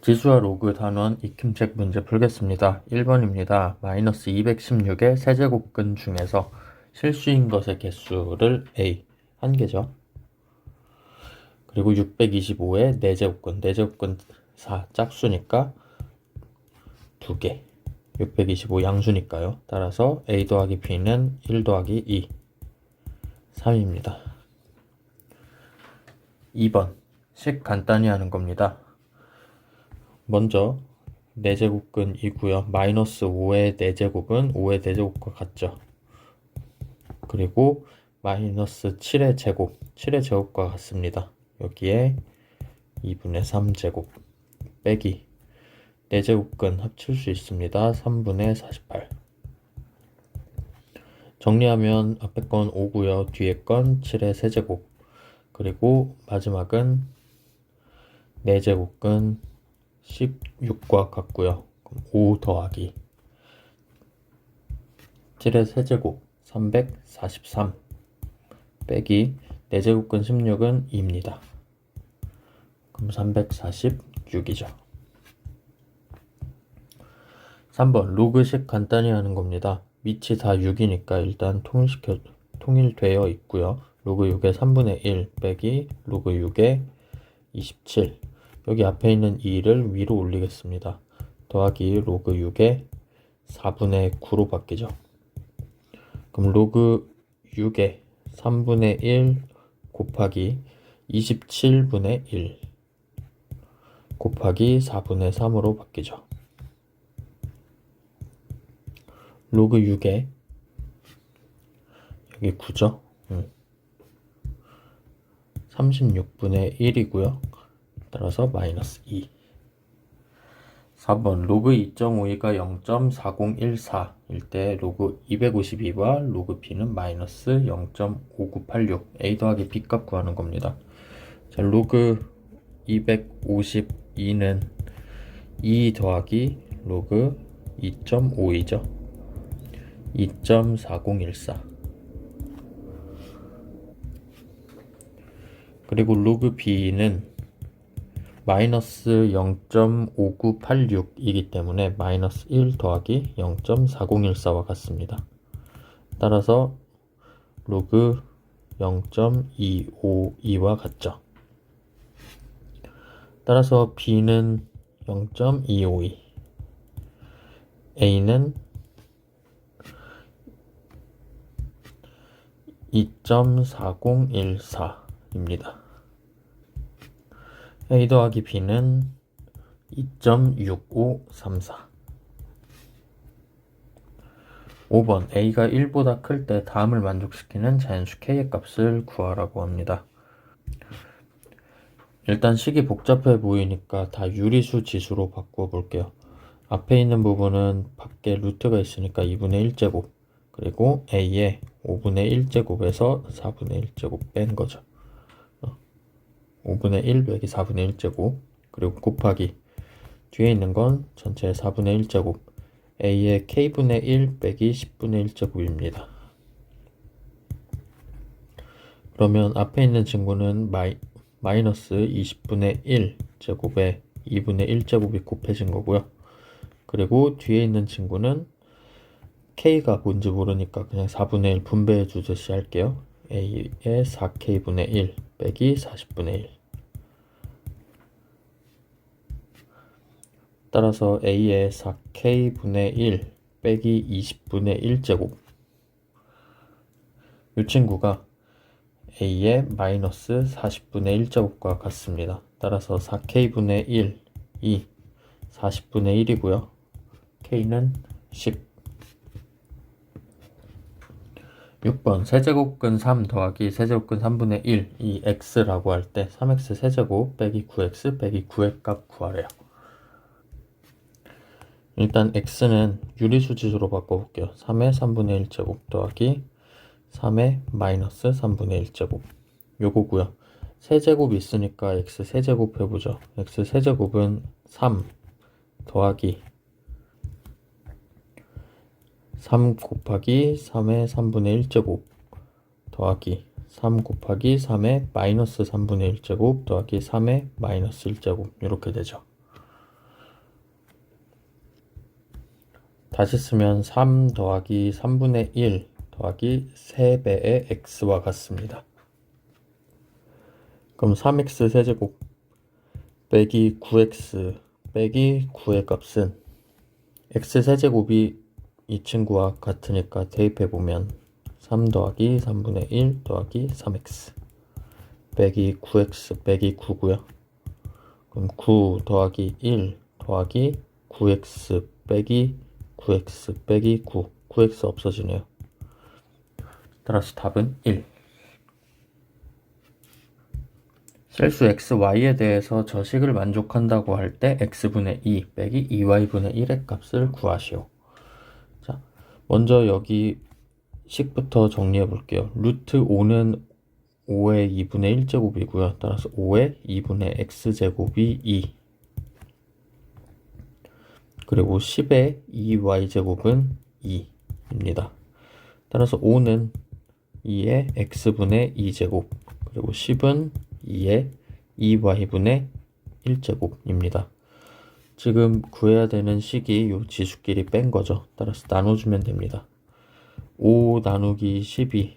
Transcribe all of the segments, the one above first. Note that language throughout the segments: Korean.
지수와 로그 단원 익힘책 문제 풀겠습니다. 1번입니다. 마이너스 216의 세제곱근 중에서 실수인 것의 개수를 A, 한 개죠. 그리고 625의 네제곱근, 네제곱근 4, 짝수니까 2개. 625 양수니까요. 따라서 A 더하기 B는 1 더하기 2, 3입니다. 2번, 식 간단히 하는 겁니다. 먼저 4제곱근이고요. 마이너스 5의 4제곱은 5의 4제곱과 같죠. 그리고 마이너스 7의 제곱, 7의 제곱과 같습니다. 여기에 2분의 3제곱 빼기 4제곱근 합칠 수 있습니다. 3분의 48. 정리하면 앞에 건 5고요. 뒤에 건 7의 세제곱. 그리고 마지막은 4제곱근 16과 같고요. 5 더하기 7의 세제곱 343 빼기 4제곱근 16은 2입니다. 그럼 346이죠. 3번 로그식 간단히 하는 겁니다. 밑이 다 6이니까 일단 통일되어 있고요. 로그 6의 3분의 1 빼기 로그 6의 27. 여기 앞에 있는 2를 위로 올리겠습니다. 더하기 로그 6의 4분의 9로 바뀌죠. 그럼 로그 6의 3분의 1 곱하기 27분의 1 곱하기 4분의 3으로 바뀌죠. 로그 6의 여기 9죠. 36분의 1이고요. 따라서 마이너스 2. 4번 로그 2.52가 0.4014일 때 로그 252와 로그 b는 마이너스 0.5986 a 더하기 b 값 구하는 겁니다. 자, 로그 252는 2 더하기 로그 2.52죠. 2.4014. 그리고 로그 b는 마이너스 0.5986이기 때문에 마이너스 1 더하기 0.4014와 같습니다. 따라서 로그 0.252와 같죠. 따라서 b는 0.252, a는 2.4014입니다. a 더하기 b는 2.6534. 5번 a가 1보다 클 때 다음을 만족시키는 자연수 k의 값을 구하라고 합니다. 일단 식이 복잡해 보이니까 다 유리수 지수로 바꾸어 볼게요. 앞에 있는 부분은 밖에 루트가 있으니까 2분의 1제곱, 그리고 a의 5분의 1제곱에서 4분의 1제곱 뺀 거죠. 5분의 1 빼기 4분의 1제곱, 그리고 곱하기 뒤에 있는 건 전체 4분의 1제곱, a의 k분의 1 빼기 10분의 1제곱입니다. 그러면 앞에 있는 친구는 마이너스 20분의 1제곱에 2분의 1제곱이 곱해진 거고요. 그리고 뒤에 있는 친구는 k가 뭔지 모르니까 그냥 4분의 1 분배해 주듯이 할게요. a의 4k분의 1 빼기 40분의 1. 따라서 a의 4k분의 1 빼기 20분의 1제곱, 이 친구가 a의 마이너스 40분의 1제곱과 같습니다. 따라서 4k분의 1이 40분의 1이고요. k는 10. 6번 세제곱근 3 더하기 세제곱근 3분의 1, 이 x라고 할 때 3x 세제곱 빼기 9x 빼기 9의 값 구하래요. 일단 x는 유리수 지수로 바꿔볼게요. 3의 3분의 1제곱 더하기 3의 마이너스 3분의 1제곱, 요거고요. 세제곱 있으니까 x 세제곱 해보죠. x 세제곱은 3 더하기 3 곱하기 3의 3분의 1제곱 더하기 3 곱하기 3의 마이너스 3분의 1제곱 더하기 3의 마이너스 1제곱, 이렇게 되죠. 다시 쓰면 3 더하기 3분의 1 더하기 3배의 x와 같습니다. 그럼 3x 세제곱 빼기 9x 빼기 9의 값은 x 세제곱이 이 친구와 같으니까 대입해보면 3 더하기 3분의 1 더하기 3x 빼기 9x 빼기 9고요. 그럼 9 더하기 1 더하기 9x 빼기 9x 빼기 9 9x 없어지네요. 따라서 답은 1. 셀수 xy에 대해서 저식을 만족한다고 할 때 x분의 2 빼기 2y분의 1의 값을 구하시오. 자, 먼저 여기 식부터 정리해 볼게요. 루트 5는 5의 2분의 1제곱이고요. 따라서 5의 2분의 x제곱이 2. 그리고 10의 2y제곱은 2입니다. 따라서 5는 2의 x분의 2제곱, 그리고 10은 2의 2y분의 1제곱입니다. 지금 구해야 되는 식이 요 지수끼리 뺀 거죠. 따라서 나눠주면 됩니다. 5 나누기 12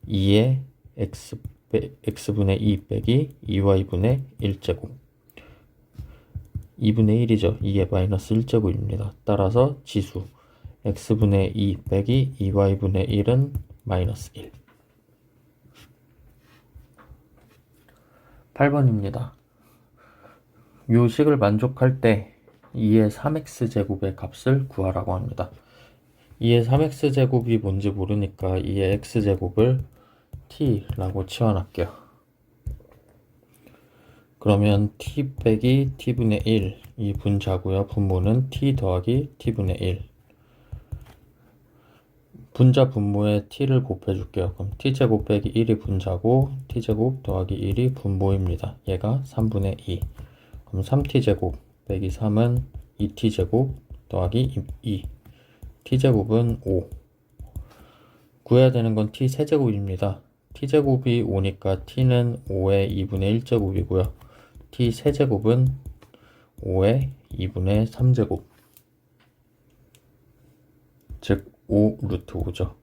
2의 x분의 2 빼기 2y분의 1제곱 2분의 1이죠. 2의 마이너스 1제곱입니다. 따라서 지수 x분의 2 빼기 2y분의 1은 마이너스 1. 8번입니다. 요 식을 만족할 때 2의 3x제곱의 값을 구하라고 합니다. 2의 3x제곱이 뭔지 모르니까 2의 x제곱을 t라고 치환할게요. 그러면 t 빼기 t분의 1 이 분자고요. 분모는 t 더하기 t분의 1. 분자 분모에 t를 곱해줄게요. 그럼 t제곱 빼기 1이 분자고 t제곱 더하기 1이 분모입니다. 얘가 3분의 2. 그럼 3t제곱 빼기 3은 2t제곱 더하기 2. t제곱은 5. 구해야 되는 건 t 세제곱입니다. t제곱이 5니까 t는 5의 2분의 1제곱이고요. t 세제곱은 5의 2분의 3제곱. 즉 5 루트 5죠.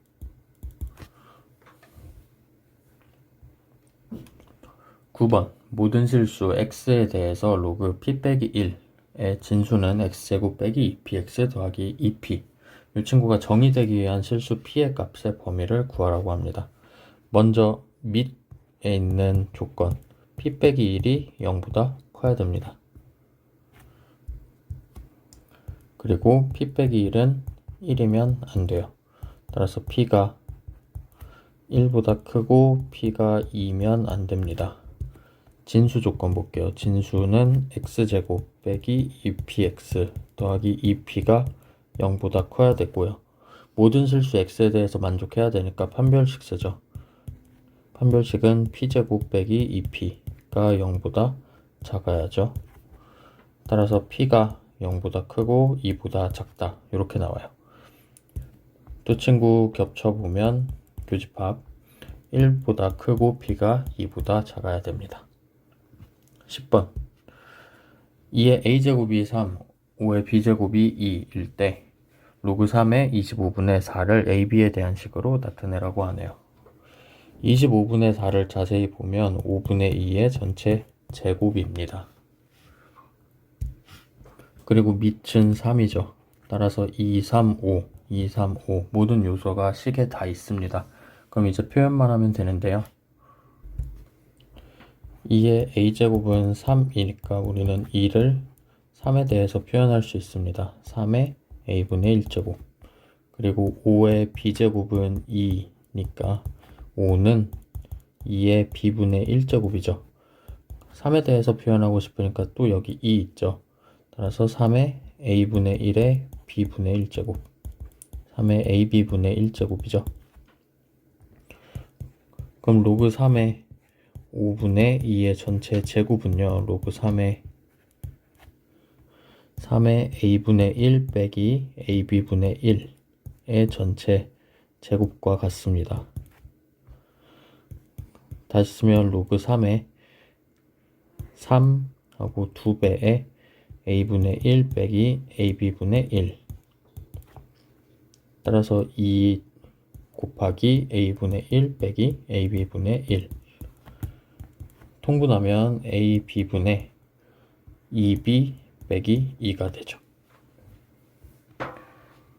(9번) 모든 실수 x에 대해서 로그 p 빼기 1의 진수는 x제곱 빼기 2px 더하기 2p. 이 친구가 정의되기 위한 실수 p의 값의 범위를 구하라고 합니다. 먼저 밑에 있는 조건 p 빼기 1이 0보다 커야 됩니다. 그리고 p 빼기 1은 1이면 안 돼요. 따라서 p가 1보다 크고 p가 2면 안 됩니다. 진수 조건 볼게요. 진수는 x제곱 빼기 2px 더하기 2p가 0보다 커야 되고요. 모든 실수 x에 대해서 만족해야 되니까 판별식 쓰죠. 판별식은 p제곱 빼기 2p가 0보다 작아야죠. 따라서 p가 0보다 크고 2보다 작다 이렇게 나와요. 두 친구 겹쳐보면 교집합 1보다 크고 p가 2보다 작아야 됩니다. 10번 2의 a제곱이 3, 5의 b제곱이 2일 때 로그 3의 25분의 4를 ab에 대한 식으로 나타내라고 하네요. 25분의 4를 자세히 보면 5분의 2의 전체 제곱입니다. 그리고 밑은 3이죠. 따라서 2, 3, 5, 2, 3, 5 모든 요소가 식에 다 있습니다. 그럼 이제 표현만 하면 되는데요. 2의 a제곱은 3이니까 우리는 2를 3에 대해서 표현할 수 있습니다. 3의 a분의 1제곱. 그리고 5의 b제곱은 2니까 5는 2의 b분의 1제곱이죠. 3에 대해서 표현하고 싶으니까 또 여기 2 있죠. 따라서 3의 a분의 1의 b분의 1제곱. 3의 ab분의 1제곱이죠. 그럼 로그 3의 5분의 2의 전체 제곱은요. 로그 3의 a분의 1 빼기 ab분의 1의 전체 제곱과 같습니다. 다시 쓰면 로그 3의 3하고 2배의 a분의 1 빼기 ab분의 1 따라서 2 곱하기 a분의 1 빼기 ab분의 1. 통분하면 ab분의 2b 빼기 2가 되죠.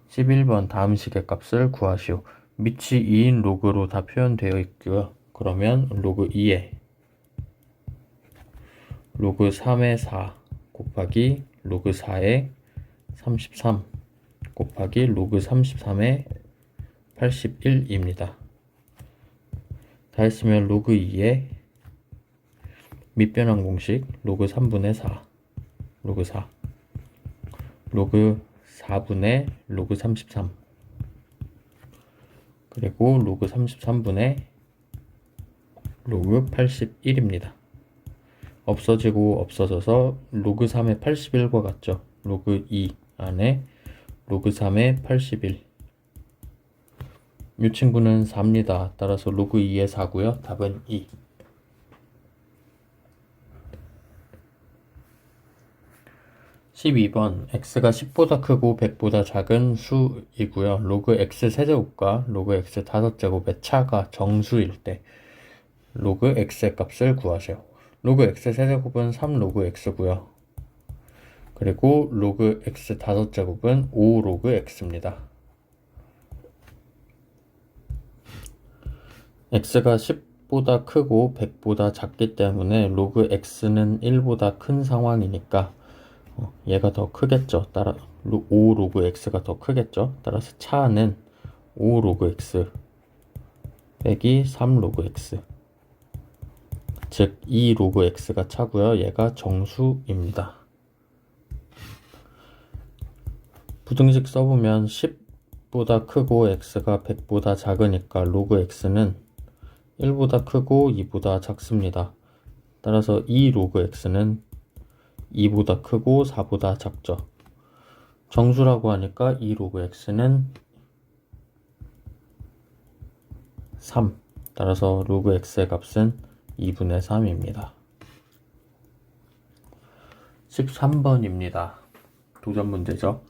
11번 다음 식의 값을 구하시오. 밑이 2인 로그로 다 표현되어 있고요. 그러면 로그 2에 로그 3의 4 곱하기 로그 4의 33 곱하기 로그 33의 81입니다. 다 했으면 로그 2의 밑변환 공식 로그 3분의 4 로그 4 로그 4분의 로그 33 그리고 로그 33분의 로그 81입니다. 없어지고 없어져서 로그 3의 81과 같죠. 로그 2 안에 로그 3의 81. 이 친구는 4입니다. 따라서 로그 2의 4고요. 답은 2. 12번 x가 10보다 크고 100보다 작은 수이고요. 로그 x 세제곱과 로그 x 5제곱의 차가 정수일 때 로그 x의 값을 구하세요. 로그 x 세제곱은 3 로그 x고요. 그리고 로그 x 5제곱은 5 로그 x입니다. x가 10보다 크고 100보다 작기 때문에 로그 x는 1보다 큰 상황이니까 얘가 더 크겠죠. 따라 5 로그 x가 더 크겠죠. 따라서 차는 5 로그 x 빼기 3 로그 x, 즉 2 로그 x가 차고요. 얘가 정수입니다. 부등식 써보면 10보다 크고 x가 100보다 작으니까 로그 x는 1보다 크고 2보다 작습니다. 따라서 2 로그 x는 2보다 크고 4보다 작죠. 정수라고 하니까 2 로그 x는 3. 따라서 로그 x의 값은 2분의 3입니다. 13번입니다. 도전 문제죠.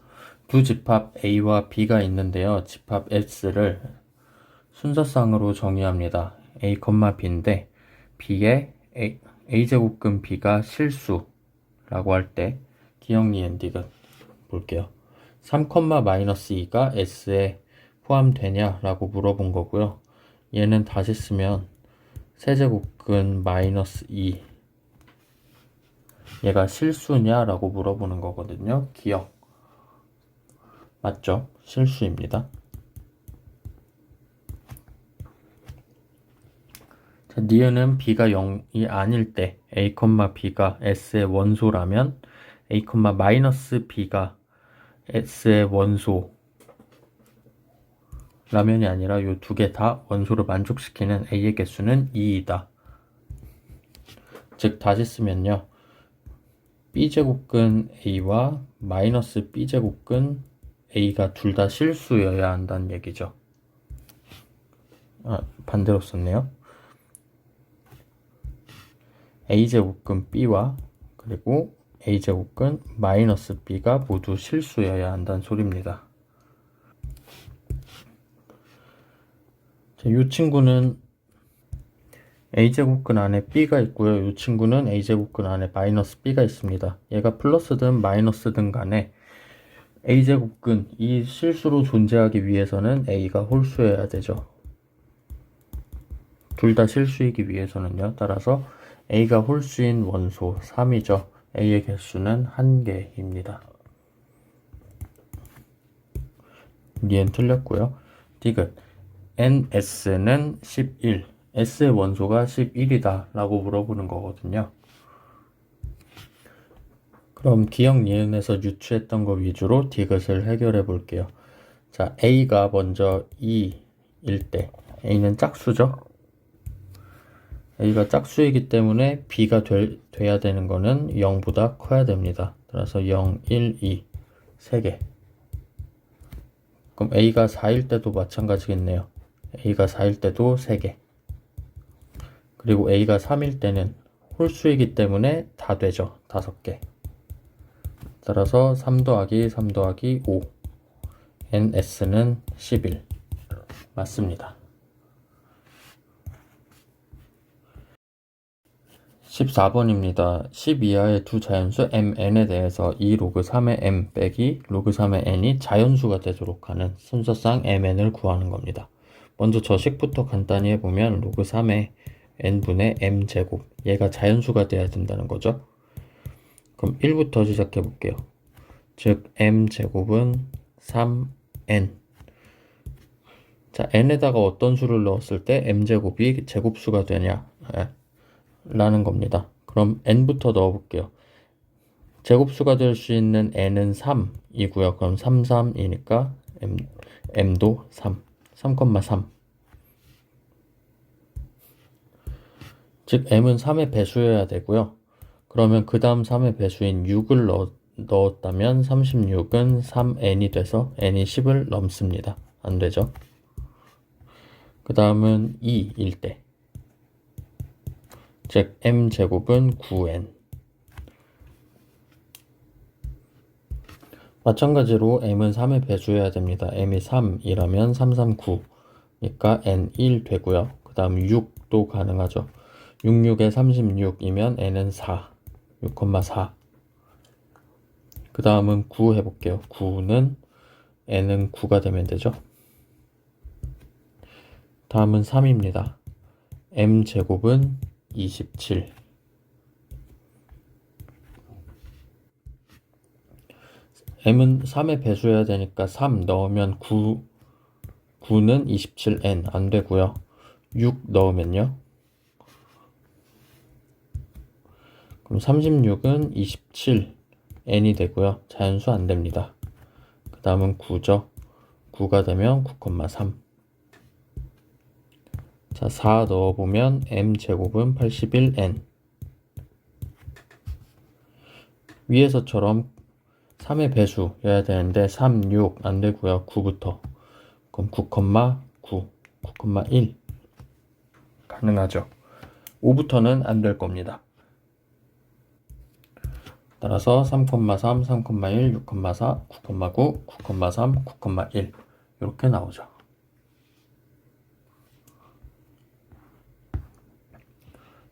두 집합 a와 b가 있는데요. 집합 s를 순서상으로 정의합니다. a, b인데 b의 a제곱근 b가 실수라고 할 때 기억 니은 디귿 볼게요. 3,-2가 s에 포함되냐 라고 물어본 거고요. 얘는 다시 쓰면 세제곱근 -2 얘가 실수냐 라고 물어보는 거거든요. 기억 맞죠? 실수입니다. 자, 니은은 b가 0이 아닐 때 a, b가 s의 원소라면 a, b가 s의 원소 라면이 아니라 요 두 개 다 원소를 만족시키는 a의 개수는 2이다. 즉 다시 쓰면요. b제곱근 a와 마이너스 b제곱근 a가 둘 다 실수여야 한다는 얘기죠. 반대로 썼네요. a제곱근 b와 그리고 a제곱근 마이너스 b가 모두 실수여야 한다는 소리입니다. 자, 이 친구는 a제곱근 안에 b가 있고요. 이 친구는 a제곱근 안에 마이너스 b가 있습니다. 얘가 플러스든 마이너스든 간에 a제곱근 이 실수로 존재하기 위해서는 a가 홀수여야 되죠. 둘 다 실수이기 위해서는요. 따라서 a가 홀수인 원소 3이죠. a의 개수는 1개입니다. 니은 틀렸고요. 디귿 ns는 11, s의 원소가 11이다 라고 물어보는 거거든요. 그럼 기억 니은에서 유추했던 거 위주로 디귿을 해결해 볼게요. 자, a가 먼저 2일 때 a는 짝수죠. a가 짝수이기 때문에 b가 돼야 되는 거는 0보다 커야 됩니다. 따라서 0, 1, 2 3개. 그럼 a가 4일 때도 마찬가지겠네요. a가 4일 때도 3개. 그리고 a가 3일 때는 홀수이기 때문에 다 되죠. 5개. 따라서 3 더하기 3 더하기 5 ns는 11 맞습니다. 14번입니다. 10 이하의 두 자연수 mn에 대해서 2 로그 3의 m 빼기 로그 3의 n이 자연수가 되도록 하는 순서상 mn을 구하는 겁니다. 먼저 저 식부터 간단히 해보면 로그 3의 n분의 m제곱, 얘가 자연수가 돼야 된다는 거죠. 그럼 1부터 시작해 볼게요. 즉 m제곱은 3n. 자, n에다가 어떤 수를 넣었을 때 m제곱이 제곱수가 되냐 라는 겁니다. 그럼 n부터 넣어 볼게요. 제곱수가 될 수 있는 n은 3이고요. 그럼 3, 3이니까 m도 3, 3,3. 즉 m은 3의 배수여야 되고요. 그러면 그 다음 3의 배수인 6을 넣었다면 36은 3n이 돼서 n이 10을 넘습니다. 안 되죠. 그 다음은 2일 때, 즉 m제곱은 9n. 마찬가지로 m은 3의 배수여야 됩니다. m이 3이라면 3, 3, 9니까 n 1 되고요. 그 다음 6도 가능하죠. 6, 6에 36이면 n은 4, 6,4. 그 다음은 9 해볼게요. 9는 n은 9가 되면 되죠. 다음은 3입니다. m제곱은 27. m은 3의 배수여야 되니까 3 넣으면 9는 27n 안 되고요. 6 넣으면요. 그럼 36은 27n이 되고요. 자연수 안 됩니다. 그 다음은 9죠. 9가 되면 9,3. 자, 4 넣어보면 m제곱은 81n. 위에서처럼 3의 배수여야 되는데 3, 6 안 되고요. 9부터. 그럼 9,9, 9,1 가능하죠. 5부터는 안 될 겁니다. 따라서 3,3, 3,1, 6,4, 9,9, 9,3, 9,1 이렇게 나오죠.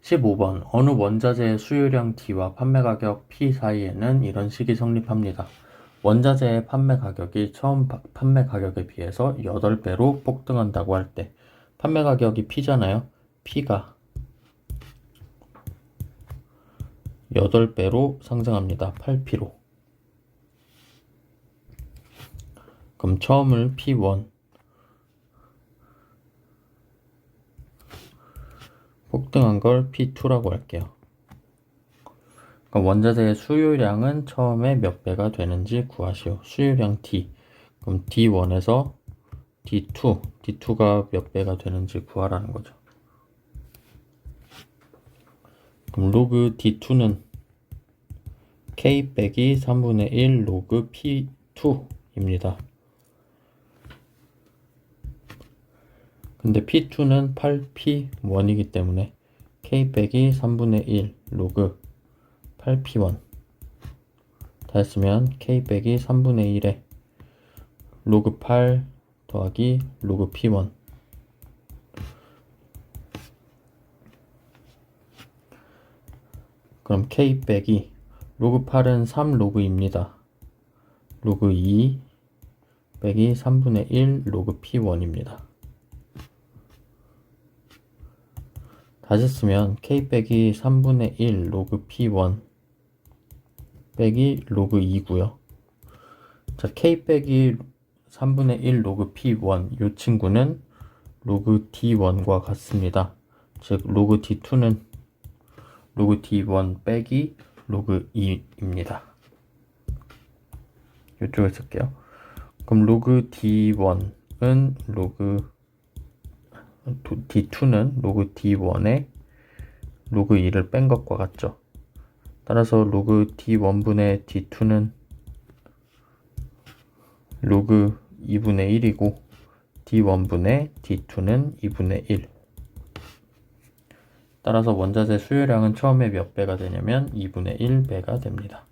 15번 어느 원자재의 수요량 D와 판매 가격 P 사이에는 이런 식이 성립합니다. 원자재의 판매 가격이 처음 판매 가격에 비해서 8배로 폭등한다고 할 때 판매 가격이 P잖아요. P가 8배로 상승합니다. 8P로. 그럼 처음을 P1, 폭등한 걸 P2라고 할게요. 그럼 원자재의 수요량은 처음에 몇 배가 되는지 구하시오. 수요량 D. 그럼 D1에서 D2, D2가 몇 배가 되는지 구하라는 거죠. 그럼 로그 D2는 K 빼기 3분의 1 로그 P2입니다. 근데 P2는 8P1이기 때문에 K 빼기 3분의 1 로그 8P1 다 했으면 K 빼기 3분의 1에 로그 8 더하기 로그 P1 그럼 K 빼기 로그 8은 3 로그입니다. 로그 2 빼기 3분의 1 로그 P1입니다. 다시 쓰면 K 빼기 3분의 1 로그 P1 빼기 로그 2고요. 자, K 빼기 3분의 1 로그 P1 이 친구는 로그 D1과 같습니다. 즉 로그 D2는 로그 D1 빼기 로그 2입니다. 이쪽에 쓸게요. 그럼 로그 D1은 로그 D2는 로그 D1에 로그 2를 뺀 것과 같죠. 따라서 로그 D1분의 D2는 로그 2분의 1이고 D1분의 D2는 2분의 1. 따라서 원자재 수요량은 처음에 몇 배가 되냐면 2분의 1배가 됩니다.